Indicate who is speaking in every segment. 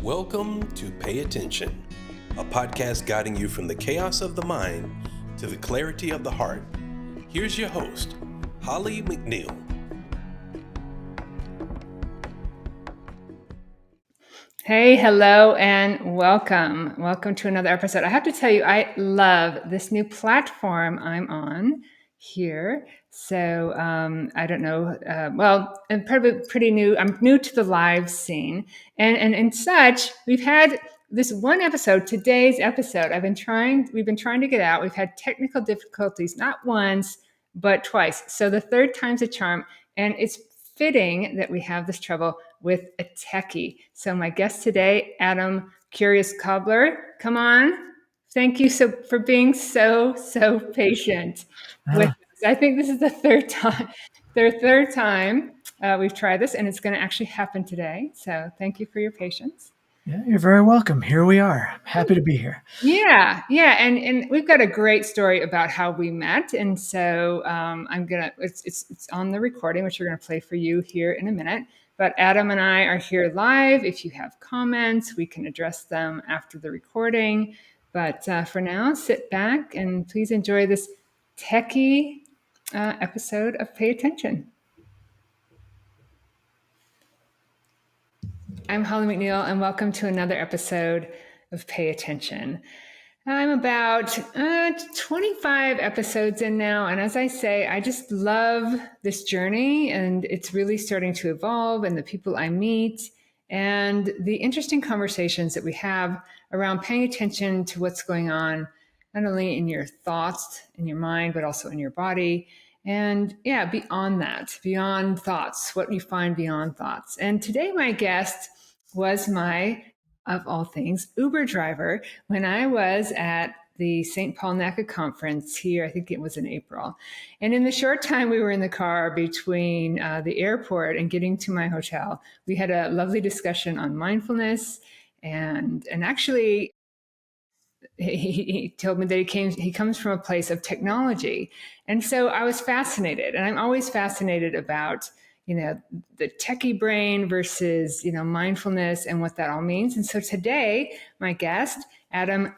Speaker 1: Welcome to Pay Attention, a podcast guiding you from the chaos of the mind to the clarity of the heart. Here's your host, Holly McNeill.
Speaker 2: Hey, hello, and welcome. Welcome to another episode. I have to tell you, I love this new platform I'm on here. So I don't know. I'm probably pretty new. I'm new to the live scene, and such. We've had this one episode, today's episode. We've been trying to get out. We've had technical difficulties, not once, but twice. So the third time's a charm, and it's fitting that we have this trouble with a techie. So my guest today, Adam Kobler, come on. Thank you for being so patient with us. I think this is the third time we've tried this, and it's going to actually happen today. So thank you for your patience.
Speaker 3: Yeah, you're very welcome. Here we are. I'm happy to be here.
Speaker 2: Yeah. And we've got a great story about how we met. And so it's on the recording, which we're going to play for you here in a minute. But Adam and I are here live. If you have comments, we can address them after the recording. But for now, sit back and please enjoy this techie episode of Pay Attention. I'm Holly McNeill, and welcome to another episode of Pay Attention. I'm about 25 episodes in now, and as I say, I just love this journey, and it's really starting to evolve, and the people I meet, and the interesting conversations that we have around paying attention to what's going on, not only in your thoughts, in your mind, but also in your body. And yeah, beyond that, beyond thoughts, what you find beyond thoughts. And today my guest was my, of all things, Uber driver when I was at the St. Paul NACA conference here. I think it was in April. And in the short time we were in the car between the airport and getting to my hotel, we had a lovely discussion on mindfulness. And actually, he told me that he comes from a place of technology. And so I was fascinated. And I'm always fascinated about the techie brain versus, mindfulness and what that all means. And so today, my guest, Adam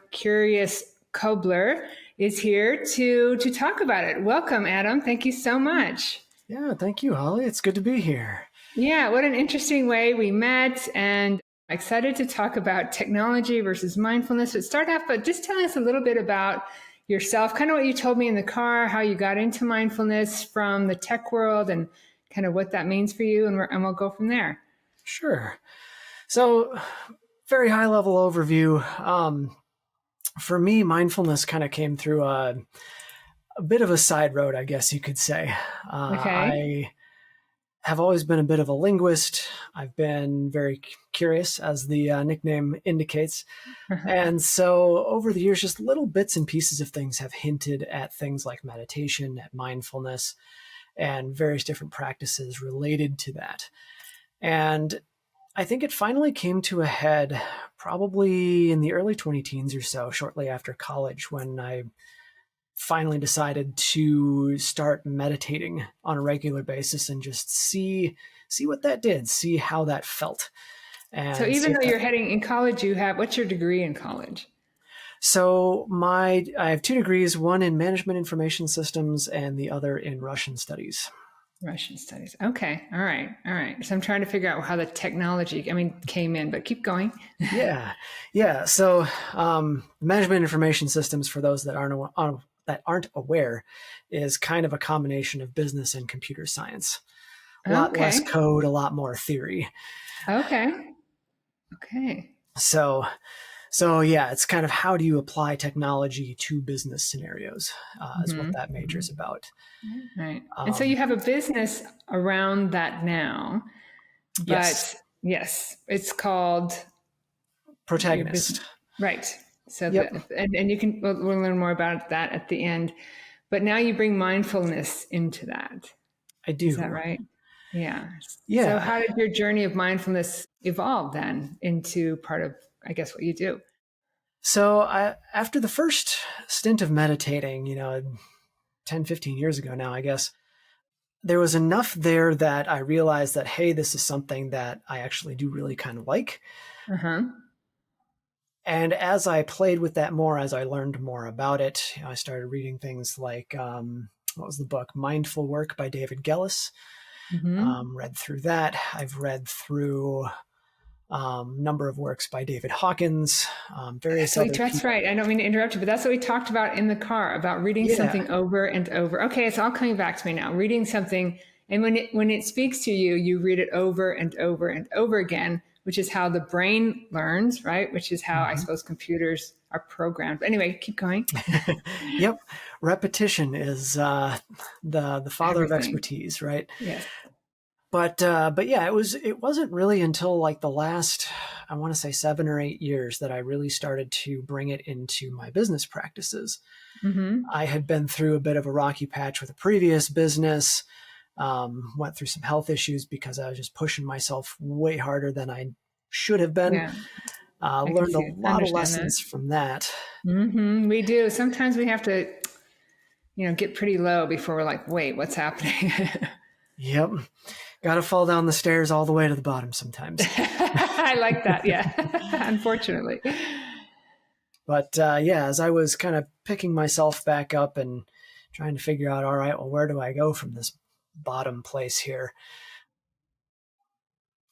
Speaker 2: Kobler, is here to talk about it. Welcome, Adam. Thank you so much.
Speaker 3: Yeah, thank you, Holly. It's good to be here.
Speaker 2: Yeah, what an interesting way we met, and I'm excited to talk about technology versus mindfulness. But start off by just telling us a little bit about yourself, kind of what you told me in the car, how you got into mindfulness from the tech world, and kind of what that means for you, and we'll go from there.
Speaker 3: Sure. So, very high level overview. For me, mindfulness kind of came through a bit of a side road, I guess you could say.
Speaker 2: Okay.
Speaker 3: I have always been a bit of a linguist. I've been very curious, as the nickname indicates. And so over the years, just little bits and pieces of things have hinted at things like meditation, at mindfulness, and various different practices related to that. And I think it finally came to a head probably in the early 20-teens or so, shortly after college, when I finally decided to start meditating on a regular basis and just see what that did, see how that felt. And
Speaker 2: so even though you're heading in college, what's your degree in college?
Speaker 3: So I have 2 degrees, one in management information systems and the other in Russian studies.
Speaker 2: Russian studies. Okay. All right. So I'm trying to figure out how the technology, came in, but keep going.
Speaker 3: Yeah. So management information systems, for those that aren't aware, is kind of a combination of business and computer science. A lot less code, a lot more theory.
Speaker 2: Okay.
Speaker 3: So yeah, it's kind of how do you apply technology to business scenarios is what that major is about.
Speaker 2: Right. And so you have a business around that now. But yes, it's called
Speaker 3: Protagonist.
Speaker 2: Right. So and you can we'll learn more about that at the end. But now you bring mindfulness into that.
Speaker 3: I do.
Speaker 2: Is that right? Yeah. So how did your journey of mindfulness evolve then into part of, I guess, what you do?
Speaker 3: So after the first stint of meditating, 10, 15 years ago now, I guess, there was enough there that I realized that, hey, this is something that I actually do really kind of like.
Speaker 2: Uh-huh.
Speaker 3: And as I played with that more, as I learned more about it, I started reading things like, what was the book? Mindful Work by David Gellis.
Speaker 2: Mm-hmm.
Speaker 3: Read through that. I've read through number of works by David Hawkins, various other
Speaker 2: That's
Speaker 3: people.
Speaker 2: right. I don't mean to interrupt you, but that's what we talked about in the car, about reading
Speaker 3: Yeah,
Speaker 2: something over and over. Okay, it's all coming back to me now. Reading something, and when it speaks to you, you read it over and over and over again, which is how the brain learns, right? Which is how I
Speaker 3: mhm.
Speaker 2: suppose computers are programmed. But anyway, keep going.
Speaker 3: Yep. Repetition is the father of
Speaker 2: Everything.
Speaker 3: expertise, right?
Speaker 2: Yes.
Speaker 3: But yeah, it wasn't really until like the last, I want to say 7 or 8 years, that I really started to bring it into my business practices.
Speaker 2: Mm-hmm.
Speaker 3: I had been through a bit of a rocky patch with a previous business, went through some health issues because I was just pushing myself way harder than I should have been.
Speaker 2: Yeah, I can
Speaker 3: Learned a
Speaker 2: see it. I
Speaker 3: lot of
Speaker 2: understand that.
Speaker 3: lessons from that.
Speaker 2: Mm-hmm. We do. Sometimes we have to, get pretty low before we're like, wait, what's happening?
Speaker 3: Yep. Got to fall down the stairs all the way to the bottom sometimes.
Speaker 2: I like that. Yeah. Unfortunately.
Speaker 3: But yeah, as I was kind of picking myself back up and trying to figure out, all right, well, where do I go from this bottom place here?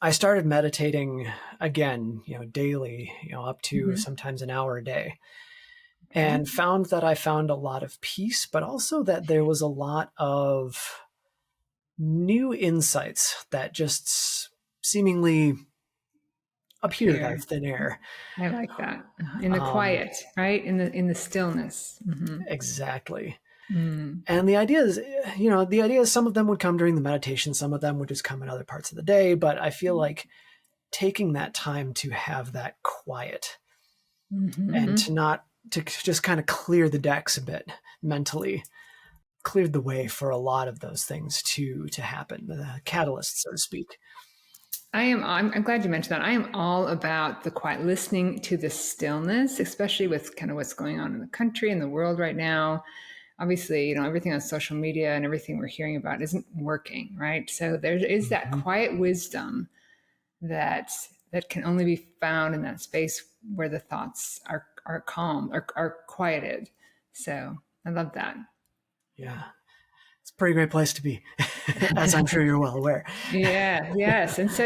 Speaker 3: I started meditating again, daily, up to
Speaker 2: Mm-hmm.
Speaker 3: sometimes an hour a day,
Speaker 2: Okay.
Speaker 3: and found that I found a lot of peace, but also that there was a lot of new insights that just seemingly appeared out
Speaker 2: Appear.
Speaker 3: of thin air.
Speaker 2: I like that. In the
Speaker 3: Um,
Speaker 2: quiet, right? In the stillness. Mm-hmm.
Speaker 3: exactly.
Speaker 2: Mm.
Speaker 3: And the idea is some of them would come during the meditation, some of them would just come in other parts of the day. But I feel like taking that time to have that quiet and
Speaker 2: Mm-hmm.
Speaker 3: to just kind of clear the decks a bit mentally cleared the way for a lot of those things to happen, the catalyst, so to speak.
Speaker 2: I'm glad you mentioned that. I am all about the quiet, listening to the stillness, especially with kind of what's going on in the country and the world right now. Obviously, everything on social media and everything we're hearing about isn't working, right? So there is that
Speaker 3: Mhm.
Speaker 2: quiet wisdom that that can only be found in that space where the thoughts are calm, are quieted. So I love that.
Speaker 3: Yeah, it's a pretty great place to be, as I'm sure you're well aware.
Speaker 2: Yeah, yes. And so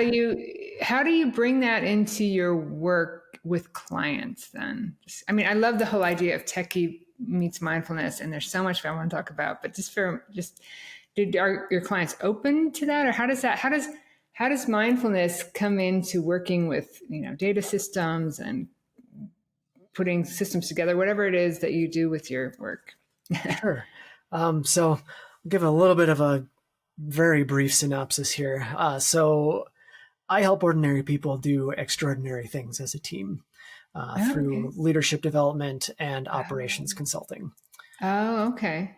Speaker 2: how do you bring that into your work with clients then? I mean, I love the whole idea of techie meets mindfulness, and there's so much I want to talk about, but are your clients open to that, or how does mindfulness come into working with, data systems and putting systems together, whatever it is that you do with your work?
Speaker 3: Sure. So I'll give a little bit of a very brief synopsis here. So I help ordinary people do extraordinary things as a team
Speaker 2: Oh, okay.
Speaker 3: through leadership development and operations consulting,
Speaker 2: Oh, okay.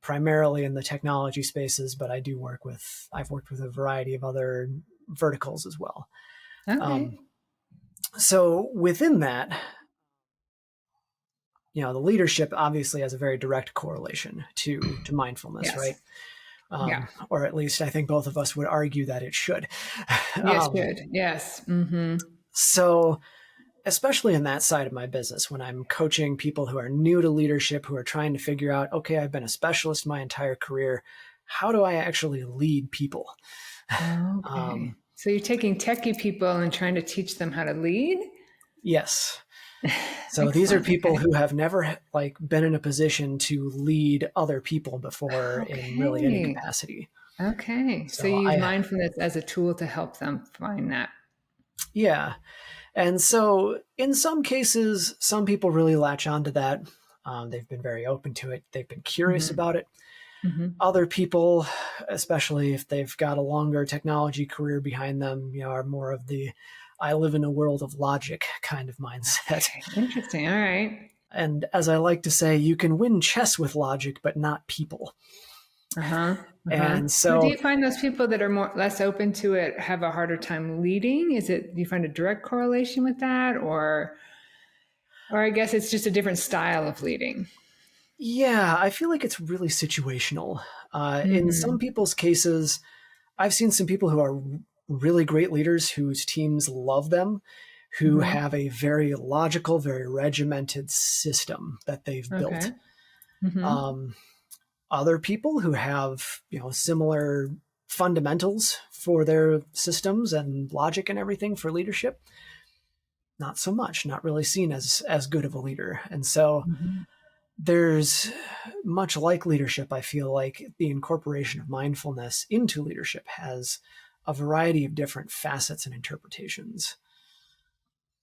Speaker 3: primarily in the technology spaces, but I've worked with a variety of other verticals as well.
Speaker 2: Okay.
Speaker 3: Um, so within that, the leadership obviously has a very direct correlation to mindfulness,
Speaker 2: Yes.
Speaker 3: right?
Speaker 2: Yeah.
Speaker 3: Or at least I think both of us would argue that it should.
Speaker 2: Yes, good. Yes. Mm-hmm.
Speaker 3: So especially in that side of my business, when I'm coaching people who are new to leadership, who are trying to figure out, okay, I've been a specialist my entire career. How do I actually lead people?
Speaker 2: Okay.
Speaker 3: Um,
Speaker 2: So you're taking techie people and trying to teach them how to lead?
Speaker 3: yes. So these are
Speaker 2: Excellent.
Speaker 3: people
Speaker 2: Okay.
Speaker 3: who have never like been in a position to lead other people before in really any
Speaker 2: Okay.
Speaker 3: capacity.
Speaker 2: Okay. So
Speaker 3: So
Speaker 2: you use
Speaker 3: I,
Speaker 2: mindfulness as a tool to help them find that.
Speaker 3: yeah. And so in some cases, some people really latch onto that. They've been very open to it. They've been curious
Speaker 2: Mm-hmm.
Speaker 3: about it.
Speaker 2: Mm-hmm.
Speaker 3: Other people, especially if they've got a longer technology career behind them, are more of the I live in a world of logic kind of mindset.
Speaker 2: Okay. Interesting. All right.
Speaker 3: And as I like to say, you can win chess with logic, but not people.
Speaker 2: Uh-huh. Uh-huh.
Speaker 3: And
Speaker 2: So do
Speaker 3: so,
Speaker 2: you find those people that are less open to it have a harder time leading? Do you find a direct correlation with that, or I guess it's just a different style of leading?
Speaker 3: yeah, I feel like it's really situational. In some
Speaker 2: Mm-hmm.
Speaker 3: people's cases, I've seen some people who are really great leaders whose teams love them, who have a very logical, very regimented system that they've built. Other people who have, similar fundamentals for their systems and logic and everything for leadership, not so much, not really seen as good of a leader. And so there's, much like leadership, I feel like the incorporation of mindfulness into leadership has a variety of different facets and interpretations.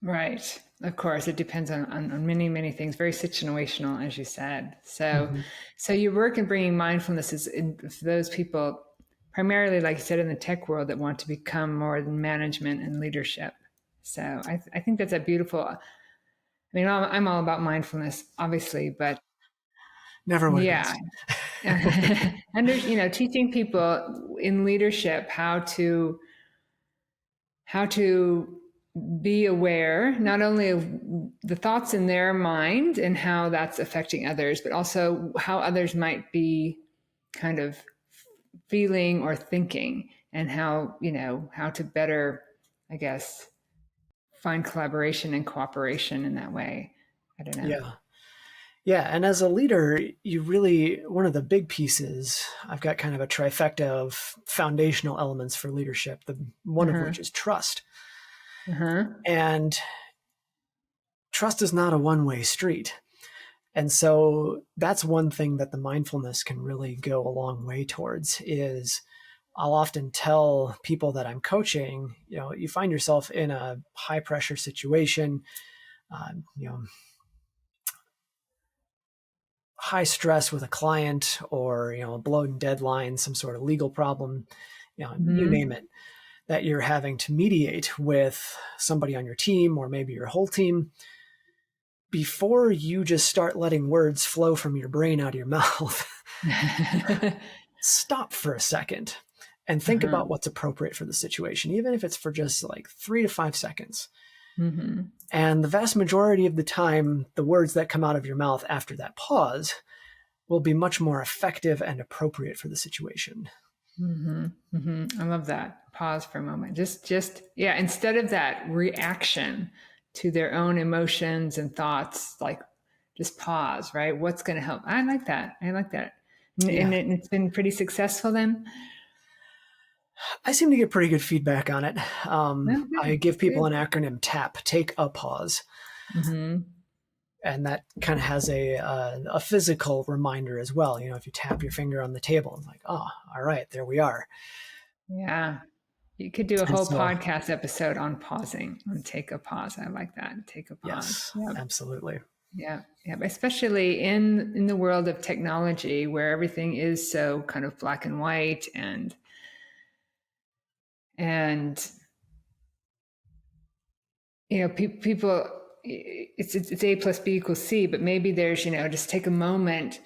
Speaker 2: Right. Of course, it depends on many, many things, very situational, as you said. So, so your work in bringing mindfulness is for those people, primarily, like you said, in the tech world that want to become more than management and leadership. So I think that's a beautiful, I mean, I'm all about mindfulness, obviously, but
Speaker 3: never would.
Speaker 2: Yeah. Teaching people in leadership how to be aware not only of the thoughts in their mind and how that's affecting others, but also how others might be kind of feeling or thinking, and how to better, I guess, find collaboration and cooperation in that way. I don't know.
Speaker 3: Yeah. And as a leader, one of the big pieces, I've got kind of a trifecta of foundational elements for leadership, one of which is trust. And trust is not a one-way street. And so that's one thing that the mindfulness can really go a long way towards. Is I'll often tell people that I'm coaching, you find yourself in a high pressure situation, high stress with a client, or, a blown deadline, some sort of legal problem, you name it, that you're having to mediate with somebody on your team or maybe your whole team. Before you just start letting words flow from your brain out of your mouth, stop for a second and think about what's appropriate for the situation, even if it's for just like 3 to 5 seconds. And the vast majority of the time, the words that come out of your mouth after that pause will be much more effective and appropriate for the situation.
Speaker 2: I love that. Pause for a moment. Just instead of that reaction to their own emotions and thoughts, like just pause, right? What's going to help? I like that. And it's been pretty successful then?
Speaker 3: I seem to get pretty good feedback on it. I give people an acronym, TAP, take a pause. And that kind of has a physical reminder as well. If you tap your finger on the table, it's like, oh, all right, there we are.
Speaker 2: Yeah. You could do a whole podcast episode on pausing, on take a pause. I like that. Take a pause.
Speaker 3: Yes, absolutely.
Speaker 2: Yeah. Especially in the world of technology, where everything is so kind of black and white and people, it's A plus B equals C, but maybe there's, just take a moment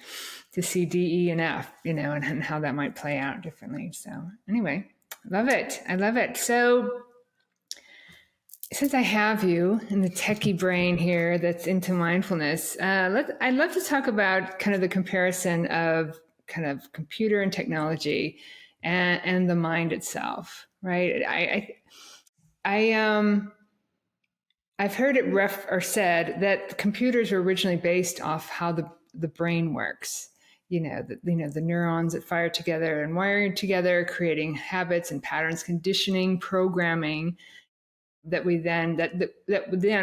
Speaker 2: to see D, E, and F, and how that might play out differently. So anyway, love it. I love it. So since I have you in the techie brain here that's into mindfulness, I'd love to talk about kind of the comparison of kind of computer and technology and the mind itself, right? I've heard it said that computers were originally based off how the brain works. The neurons that fire together and wiring together, creating habits and patterns, conditioning, programming that we then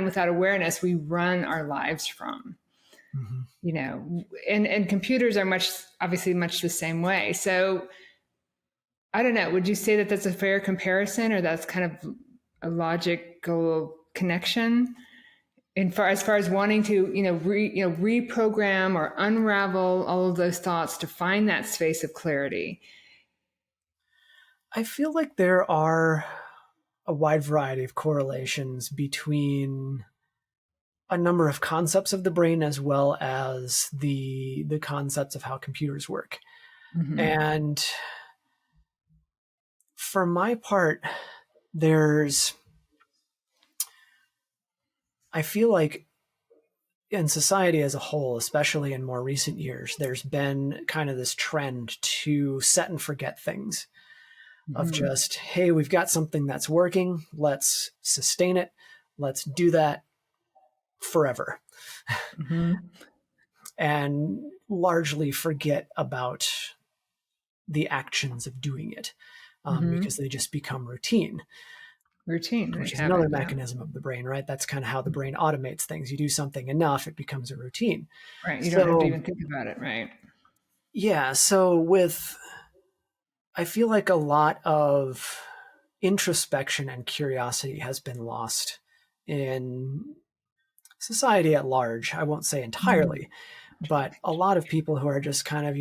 Speaker 2: without awareness we run our lives from. And computers are obviously much the same way. So I don't know, would you say that that's a fair comparison, or that's kind of a logical connection as far as wanting to reprogram or unravel all of those thoughts to find that space of clarity?
Speaker 3: I feel like there are a wide variety of correlations between a number of concepts of the brain as well as the concepts of how computers work. And for my part, I feel like in society as a whole, especially in more recent years, there's been kind of this trend to set and forget things. Of just, hey, we've got something that's working, let's sustain it, let's do that forever.
Speaker 2: Mm-hmm.
Speaker 3: And largely forget about the actions of doing it,
Speaker 2: Mm-hmm.
Speaker 3: because they just become routine,
Speaker 2: Routine,
Speaker 3: which
Speaker 2: right?
Speaker 3: is
Speaker 2: Habit.
Speaker 3: another
Speaker 2: Yeah.
Speaker 3: mechanism of the brain, right? That's kind of how the brain automates things. You do something enough, it becomes a routine.
Speaker 2: Right. You don't have to
Speaker 3: So,
Speaker 2: even think about it. Right.
Speaker 3: yeah. I feel like a lot of introspection and curiosity has been lost in society at large. I won't say
Speaker 2: Mm.
Speaker 3: entirely, but a lot of people who are just kind of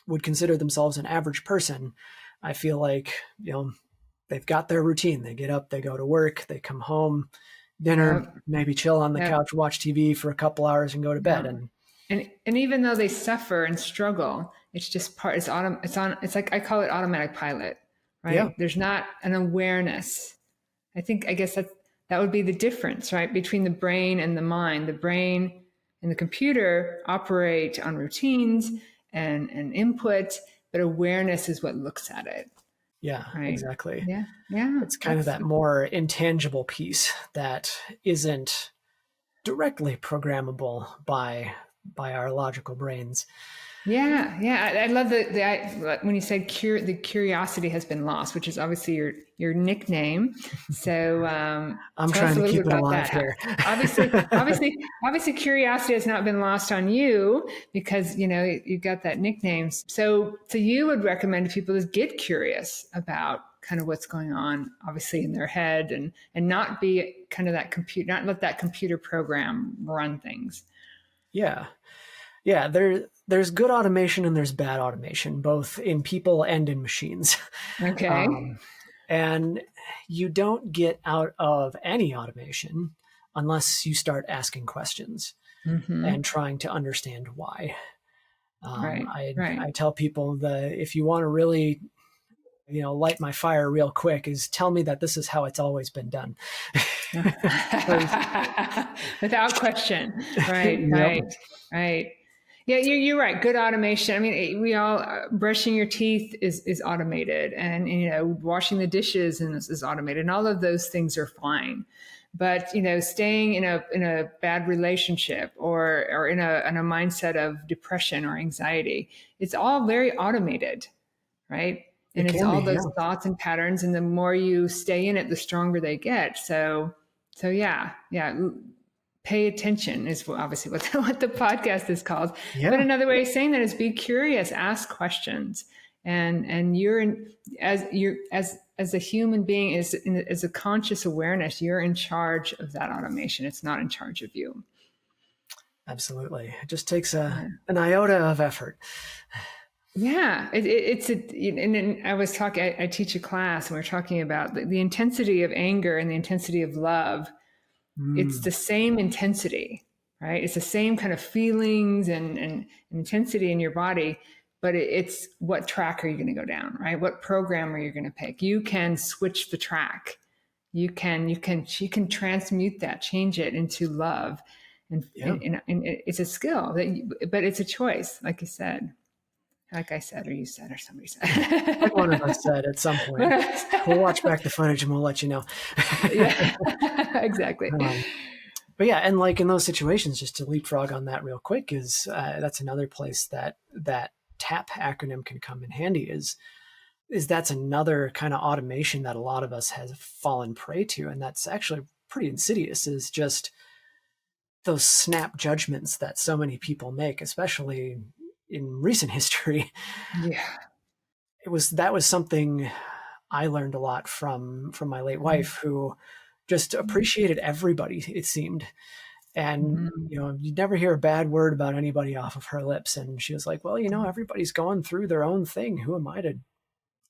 Speaker 3: would consider themselves an average person. I feel like, they've got their routine. They get up, they go to work, they come home, dinner,
Speaker 2: Yep.
Speaker 3: maybe chill on the
Speaker 2: Yep.
Speaker 3: couch, watch TV for a couple hours and go to bed.
Speaker 2: Yep.
Speaker 3: And
Speaker 2: And even though they suffer and struggle, it's just part. It's like I call it automatic pilot.
Speaker 3: yeah,
Speaker 2: Right. There's not an awareness. I guess that would be the difference, right, between the brain and the mind. The brain and the computer operate on routines and input, but awareness is what looks at it,
Speaker 3: yeah,
Speaker 2: right?
Speaker 3: exactly.
Speaker 2: Yeah, yeah.
Speaker 3: It's kind of that more intangible piece that isn't directly programmable by our logical brains.
Speaker 2: Yeah. I love when you said the curiosity has been lost, which is obviously your nickname. So
Speaker 3: I'm
Speaker 2: tell us
Speaker 3: trying
Speaker 2: a
Speaker 3: to
Speaker 2: little
Speaker 3: keep
Speaker 2: bit
Speaker 3: it
Speaker 2: about
Speaker 3: alive
Speaker 2: that.
Speaker 3: here.
Speaker 2: Obviously, curiosity has not been lost on you because you got that nickname. So you would recommend to people to get curious about kind of what's going on, obviously in their head, and not be kind of not let that computer program run things.
Speaker 3: Yeah. Yeah, there's good automation and there's bad automation, both in people and in machines.
Speaker 2: Okay.
Speaker 3: Um, and you don't get out of any automation unless you start asking questions
Speaker 2: Mm-hmm.
Speaker 3: and trying to understand why.
Speaker 2: Right. Right.
Speaker 3: I tell people that if you want to really, light my fire real quick, is tell me that this is how it's always been done.
Speaker 2: Without question. Right,
Speaker 3: Yep.
Speaker 2: right. Yeah, you're right. Good automation. I mean, we all brushing your teeth is automated, and washing the dishes is automated, and all of those things are fine. But staying in a bad relationship or in a mindset of depression or anxiety, it's all very automated, right?
Speaker 3: It
Speaker 2: And it's
Speaker 3: can be,
Speaker 2: all
Speaker 3: yeah.
Speaker 2: those thoughts and patterns, and the more you stay in it, the stronger they get. So yeah. Pay attention is obviously what the podcast is called. But
Speaker 3: Yeah,
Speaker 2: another way of saying that is be curious, ask questions, and as a human being, as a conscious awareness, you're in charge of that automation. It's not in charge of you.
Speaker 3: absolutely. It just takes an
Speaker 2: Yeah.
Speaker 3: iota of effort.
Speaker 2: Yeah, and I was talking. I teach a class, and we're talking about the intensity of anger and the intensity of love. It's
Speaker 3: Mm,
Speaker 2: the same intensity, right? It's the same kind of feelings and intensity in your body, but it's what track are you going to go down, right? What program are you going to pick? You can switch the track. She can transmute that, change it into love,
Speaker 3: yeah.
Speaker 2: and it's a skill but it's a choice, like I said, or you said, or somebody
Speaker 3: Like one of
Speaker 2: said.
Speaker 3: us said at some point. We'll watch back the footage and we'll let you know.
Speaker 2: Yeah, exactly.
Speaker 3: um, but yeah, and like in those situations, just to leapfrog on that real quick, is that's another place that TAP acronym can come in handy. Is that's another kind of automation that a lot of us has fallen prey to, and that's actually pretty insidious. Is just those snap judgments that so many people make, especially in recent history.
Speaker 2: Yeah.
Speaker 3: That was something I learned a lot from my late wife, who just appreciated everybody, it seemed. And
Speaker 2: Mhm.
Speaker 3: you'd never hear a bad word about anybody off of her lips. And she was like, well, everybody's going through their own thing. Who am I to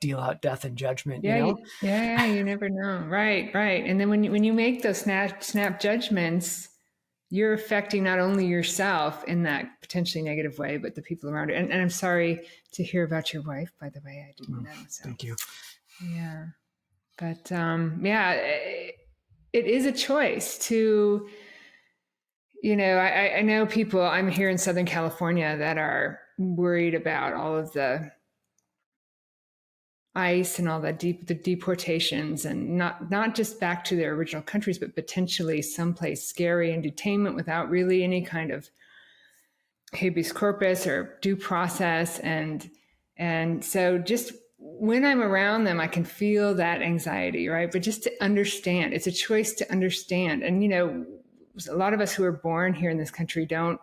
Speaker 3: deal out death and judgment,
Speaker 2: Yeah, yeah, you never know. Right. And then when you make those snap judgments, you're affecting not only yourself in that potentially negative way, but the people around you. And I'm sorry to hear about your wife, by the way. I didn't know. So
Speaker 3: Thank you.
Speaker 2: yeah, but yeah, it is a choice to. I know people. I'm here in Southern California that are worried about all of the ICE and all that the deportations, and not just back to their original countries, but potentially someplace scary and detainment without really any kind of habeas corpus or due process. And so just when I'm around them, I can feel that anxiety, right? But just to understand, it's a choice to understand. And, a lot of us who are born here in this country don't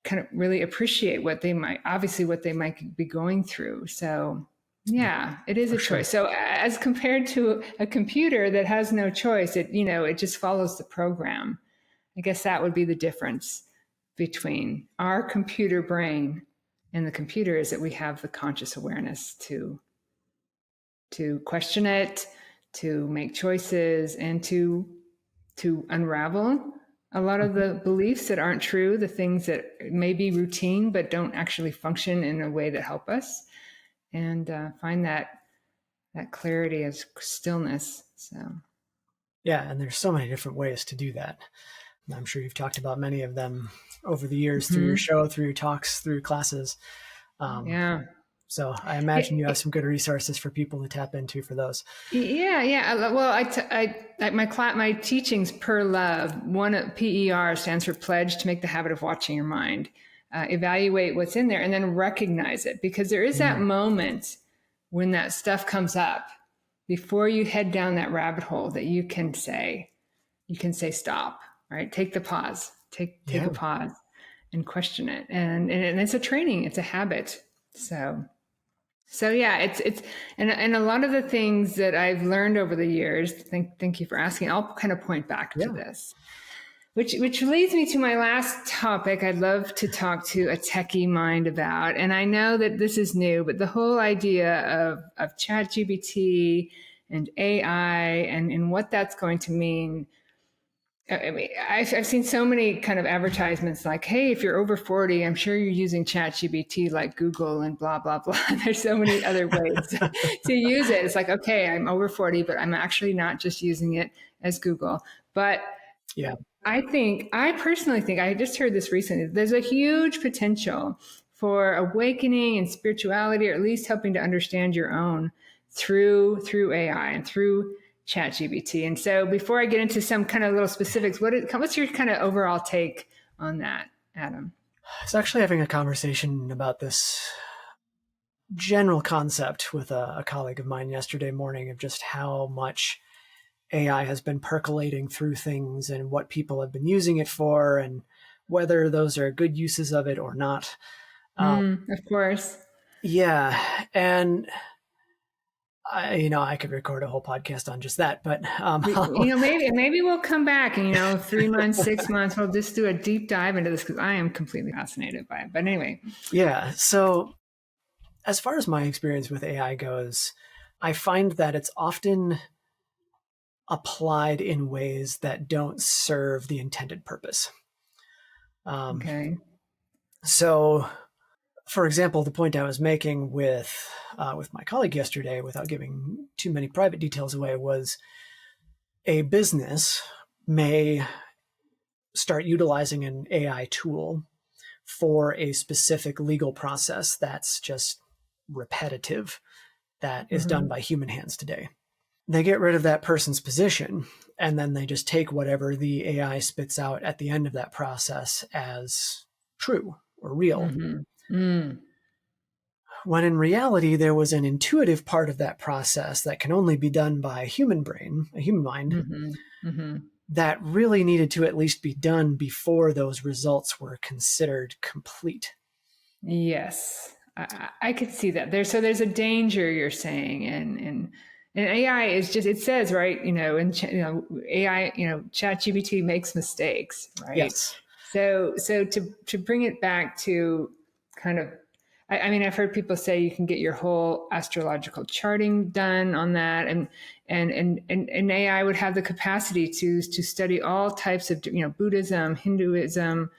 Speaker 2: kind of really appreciate what they might be going through. So yeah, it is a choice. So as compared to a computer that has no choice, it just follows the program. I guess that would be the difference between our computer brain and the computer, is that we have the conscious awareness to question it, to make choices, and to unravel a lot of the beliefs that aren't true, the things that may be routine but don't actually function in a way that help us, and find that clarity as stillness. So
Speaker 3: yeah, and there's so many different ways to do that. I'm sure you've talked about many of them over the years through your show, through your talks, through classes.
Speaker 2: Yeah.
Speaker 3: So I imagine you have some good resources for people to tap into for those.
Speaker 2: Yeah. Well, my teachings per love, one PER stands for pledge to make the habit of watching your mind, evaluate what's in there, and then recognize it, because there is that moment when that stuff comes up before you head down that rabbit hole that you can say stop, right? Take the pause, take a pause and question it. And it's a training, it's a habit. So yeah, it's and a lot of the things that I've learned over the years, thank you for asking, I'll kind of point back to this, which leads me to my last topic I'd love to talk to a techie mind about. And I know that this is new, but the whole idea of ChatGPT and AI and what that's going to mean. I mean, I've seen so many kind of advertisements like, hey, if you're over 40, I'm sure you're using ChatGPT like Google and blah, blah, blah. There's so many other ways to use it. It's like, okay, I'm over 40, but I'm actually not just using it as Google. But yeah, I personally think, I just heard this recently, there's a huge potential for awakening and spirituality, or at least helping to understand your own through AI and through ChatGPT. And so before I get into some kind of little specifics, what's your kind of overall take on that, Adam?
Speaker 3: I was actually having a conversation about this general concept with a colleague of mine yesterday morning, of just how much AI has been percolating through things and what people have been using it for, and whether those are good uses of it or not.
Speaker 2: Of course.
Speaker 3: Yeah. And I could record a whole podcast on just that, but
Speaker 2: maybe we'll come back and 3 months, 6 months, we'll just do a deep dive into this, because I am completely fascinated by it. But anyway,
Speaker 3: yeah. So as far as my experience with AI goes, I find that it's often applied in ways that don't serve the intended purpose.
Speaker 2: Okay.
Speaker 3: So, for example, the point I was making with my colleague yesterday, without giving too many private details away, was a business may start utilizing an AI tool for a specific legal process that's just repetitive, that is done by human hands today. They get rid of that person's position, and then they just take whatever the AI spits out at the end of that process as true or real. When in reality, there was an intuitive part of that process that can only be done by a human brain, a human mind, that really needed to at least be done before those results were considered complete.
Speaker 2: Yes, I could see that. There's a danger, you're saying, and AI is just, it says, right, AI, ChatGPT makes mistakes, right?
Speaker 3: Yes.
Speaker 2: So to bring it back to kind of, I mean, I've heard people say you can get your whole astrological charting done on that, and AI would have the capacity to study all types of, Buddhism, Hinduism,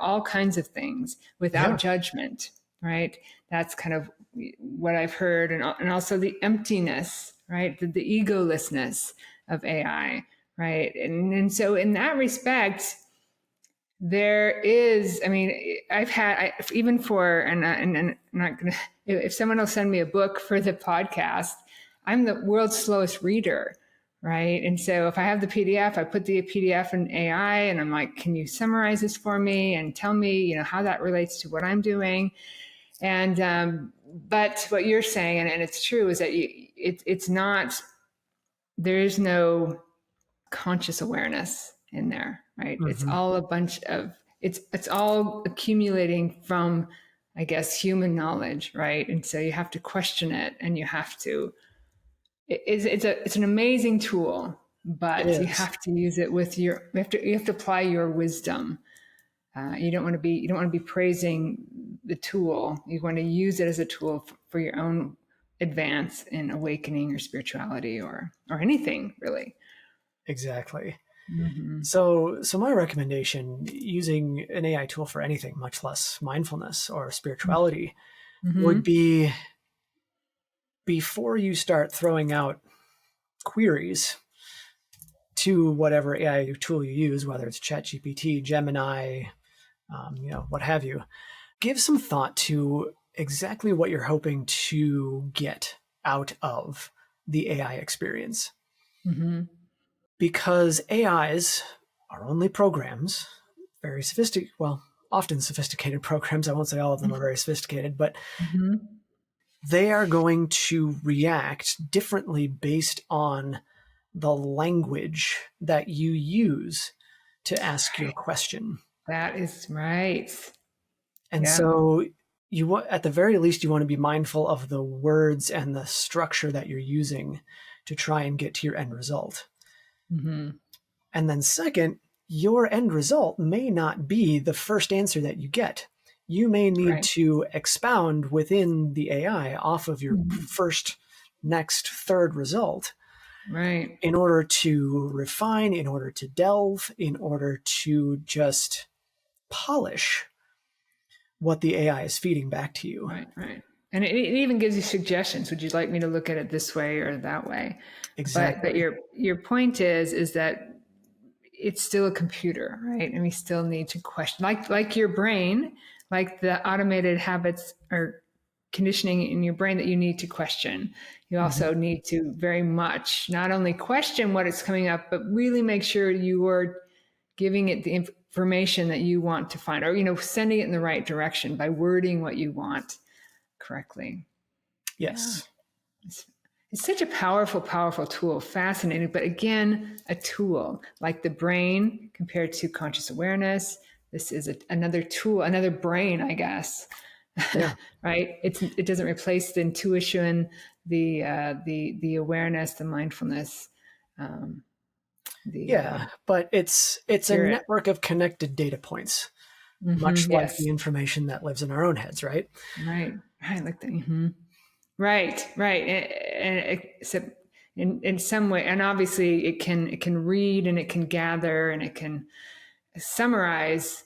Speaker 2: all kinds of things without judgment, right? That's kind of what I've heard, and also the emptiness, right? The egolessness of AI, right? And so in that respect, There is, I mean, even for, and I'm not going to, if someone will send me a book for the podcast, I'm the world's slowest reader, right? And so if I have the PDF, I put the PDF in AI and I'm like, can you summarize this for me and tell me, how that relates to what I'm doing? And, but what you're saying, and it's true, is that it's not, there is no conscious awareness in there, right? It's all a bunch of, it's all accumulating from, I guess, human knowledge, right? And so you have to question it, and you have to, it's an amazing tool, but you have to use it with you have to apply your wisdom. You don't want to be praising the tool. You want to use it as a tool for your own advance in awakening or spirituality or anything really.
Speaker 3: Exactly. So my recommendation, using an AI tool for anything, much less mindfulness or spirituality, would be, before you start throwing out queries to whatever AI tool you use, whether it's ChatGPT, Gemini, what have you, give some thought to exactly what you're hoping to get out of the AI experience. Because AIs are only programs, very sophisticated, often sophisticated programs. I won't say all of them are very sophisticated, but they are going to react differently based on the language that you use to ask your question.
Speaker 2: That is right.
Speaker 3: And so at the very least, you want to be mindful of the words and the structure that you're using to try and get to your end result. And then second, your end result may not be the first answer that you get. You may need to expound within the AI off of your first, next, third result. In order to refine, in order to delve, in order to just polish what the AI is feeding back to you.
Speaker 2: And it even gives you suggestions. Would you like me to look at it this way or that way?
Speaker 3: Exactly.
Speaker 2: But your point is that it's still a computer, right? And we still need to question, like your brain, like the automated habits or conditioning in your brain that you need to question. You also need to very much not only question what is coming up, but really make sure you are giving it the information that you want to find, or sending it in the right direction by wording what you want correctly.
Speaker 3: Yes.
Speaker 2: It's such a powerful, powerful tool, fascinating, but again, a tool like the brain compared to conscious awareness. This is another tool, another brain, I guess. Right? It doesn't replace the intuition, the awareness, the mindfulness.
Speaker 3: But it's a network of connected data points, much like the information that lives in our own heads, right?
Speaker 2: Right. Like that. Right. And except in some way, and obviously it can read and it can gather and it can summarize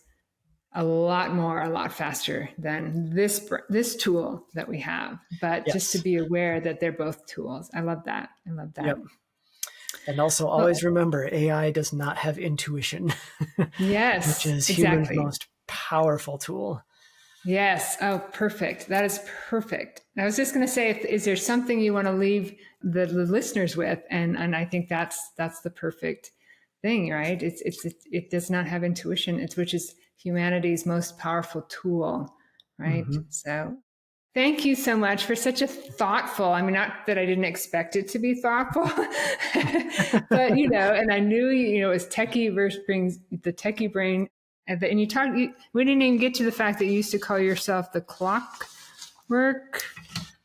Speaker 2: a lot faster than this tool that we have. But just to be aware that they're both tools. I love that.
Speaker 3: Yep. And also always remember, AI does not have intuition.
Speaker 2: Yes,
Speaker 3: which is humans' most powerful tool.
Speaker 2: Yes. Oh, perfect. That is perfect. I was just going to say, is there something you want to leave the listeners with? And I think that's the perfect thing, right? It does not have intuition, which is humanity's most powerful tool, right? So thank you so much for such a thoughtful, I mean, not that I didn't expect it to be thoughtful, but, and I knew, it was techie versus brings the techie brain. And we didn't even get to the fact that you used to call yourself the clockwork.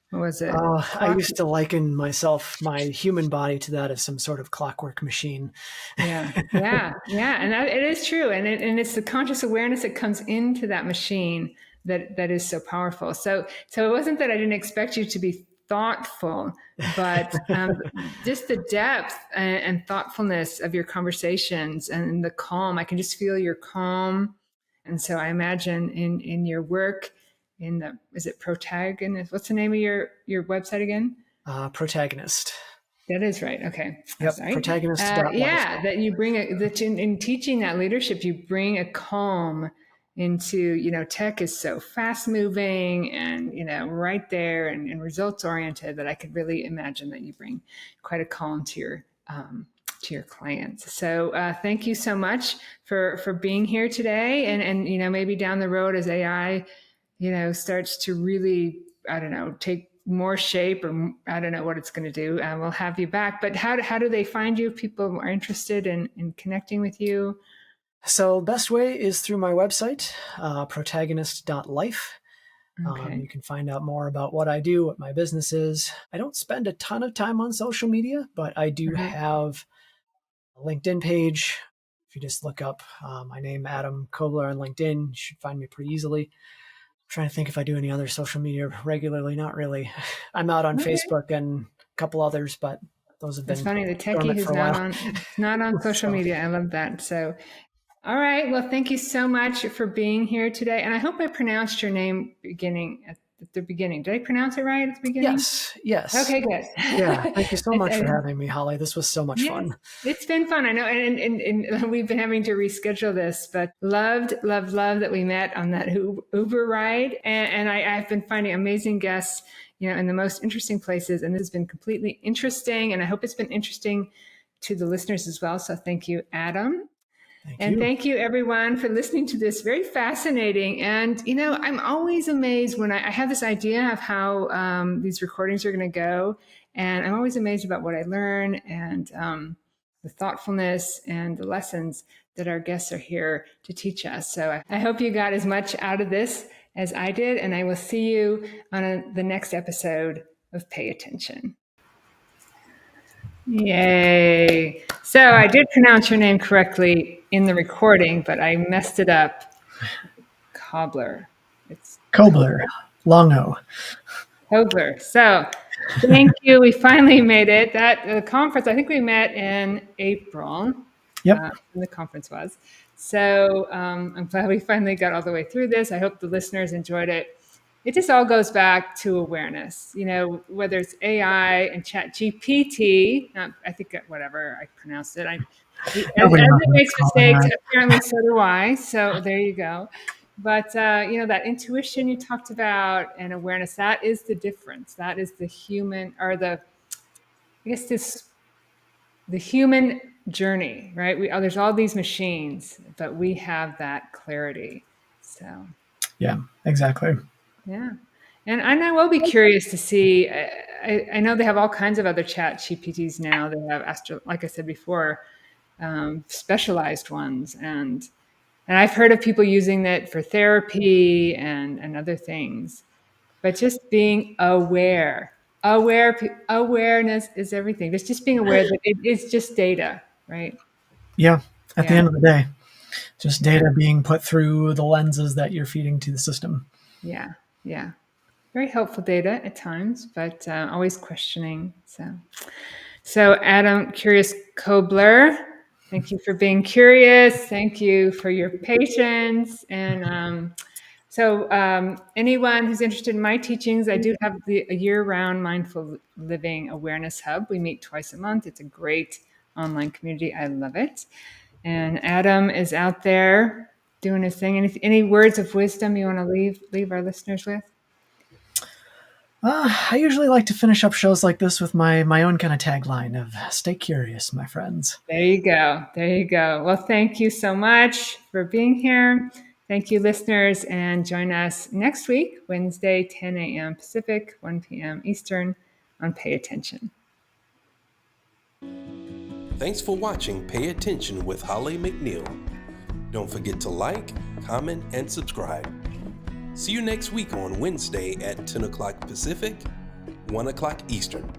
Speaker 2: What was it?
Speaker 3: I used to liken my human body to that of some sort of clockwork machine.
Speaker 2: Yeah. And it is true. And it's the conscious awareness that comes into that machine that is so powerful. So it wasn't that I didn't expect you to be thoughtful, but just the depth and thoughtfulness of your conversations and the calm. I can just feel your calm. And so I imagine in your work, is it Protagonist? What's the name of your website again?
Speaker 3: Protagonist.
Speaker 2: That is right. Okay.
Speaker 3: Yep.
Speaker 2: That's right.
Speaker 3: Protagonist.life.
Speaker 2: Yeah, that you bring that in teaching that leadership, you bring a calm into, tech is so fast moving and, right there and results oriented that I could really imagine that you bring quite a calm to your clients. So thank you so much for being here today. And maybe down the road as AI, starts to really, I don't know, take more shape, or I don't know what it's going to do. We'll have you back. But how do they find you if people are interested in connecting with you?
Speaker 3: So best way is through my website, protagonist.life.
Speaker 2: Okay.
Speaker 3: You can find out more about what I do, what my business is. I don't spend a ton of time on social media, but I do have a LinkedIn page. If you just look up my name, Adam Kobler, on LinkedIn, you should find me pretty easily. I'm trying to think if I do any other social media regularly. Not really. I'm out on Facebook and a couple others, but those have been.
Speaker 2: It's funny, the techie who's not on social media. I love that. So, all right. Well, thank you so much for being here today. And I hope I pronounced your name at the beginning. Did I pronounce it right at the beginning?
Speaker 3: Yes.
Speaker 2: Okay, good.
Speaker 3: Yeah. Thank you so much for having me, Holly. This was so much fun.
Speaker 2: It's been fun. I know. And we've been having to reschedule this, but loved that we met on that Uber ride. And I've been finding amazing guests, in the most interesting places. And this has been completely interesting. And I hope it's been interesting to the listeners as well. So thank you, Adam. Thank you, everyone, for listening to this very fascinating. And, I'm always amazed when I have this idea of how these recordings are going to go. And I'm always amazed about what I learn and the thoughtfulness and the lessons that our guests are here to teach us. So I hope you got as much out of this as I did. And I will see you on the next episode of Pay Attention. Yay. So I did pronounce your name correctly in the recording, but I messed it up. Kobler. It's
Speaker 3: Kobler. Long O.
Speaker 2: Kobler. So thank you. We finally made it. The conference, I think we met in April.
Speaker 3: Yep.
Speaker 2: When the conference was. So I'm glad we finally got all the way through this. I hope the listeners enjoyed it. It just all goes back to awareness, whether it's AI and ChatGPT. I think whatever I pronounced it. Everybody makes mistakes. Apparently, so do I. So there you go. But that intuition you talked about and awareness, that is the difference. That is the human, or the human journey, right? There's all these machines, but we have that clarity. So.
Speaker 3: Yeah, exactly.
Speaker 2: Yeah. And I will be curious to see, I know they have all kinds of other chat GPTs now. They have, like I said before, specialized ones. And I've heard of people using that for therapy and other things. But just being awareness is everything. Just being aware that it's just data, right?
Speaker 3: Yeah. At the end of the day, just data being put through the lenses that you're feeding to the system.
Speaker 2: Yeah. Yeah. Very helpful data at times, but always questioning. So Adam Curious Kobler, thank you for being curious. Thank you for your patience. And anyone who's interested in my teachings, I do have a year-round Mindful Living Awareness Hub. We meet twice a month. It's a great online community. I love it. And Adam is out there doing his thing. Any words of wisdom you want to leave our listeners with?
Speaker 3: I usually like to finish up shows like this with my own kind of tagline of "Stay curious, my friends."
Speaker 2: There you go. Well, thank you so much for being here. Thank you, listeners, and join us next week, Wednesday, 10 a.m. Pacific, 1 p.m. Eastern, on Pay Attention.
Speaker 1: Thanks for watching Pay Attention with Holly McNeill. Don't forget to like, comment, and subscribe. See you next week on Wednesday at 10 o'clock Pacific, 1 o'clock Eastern.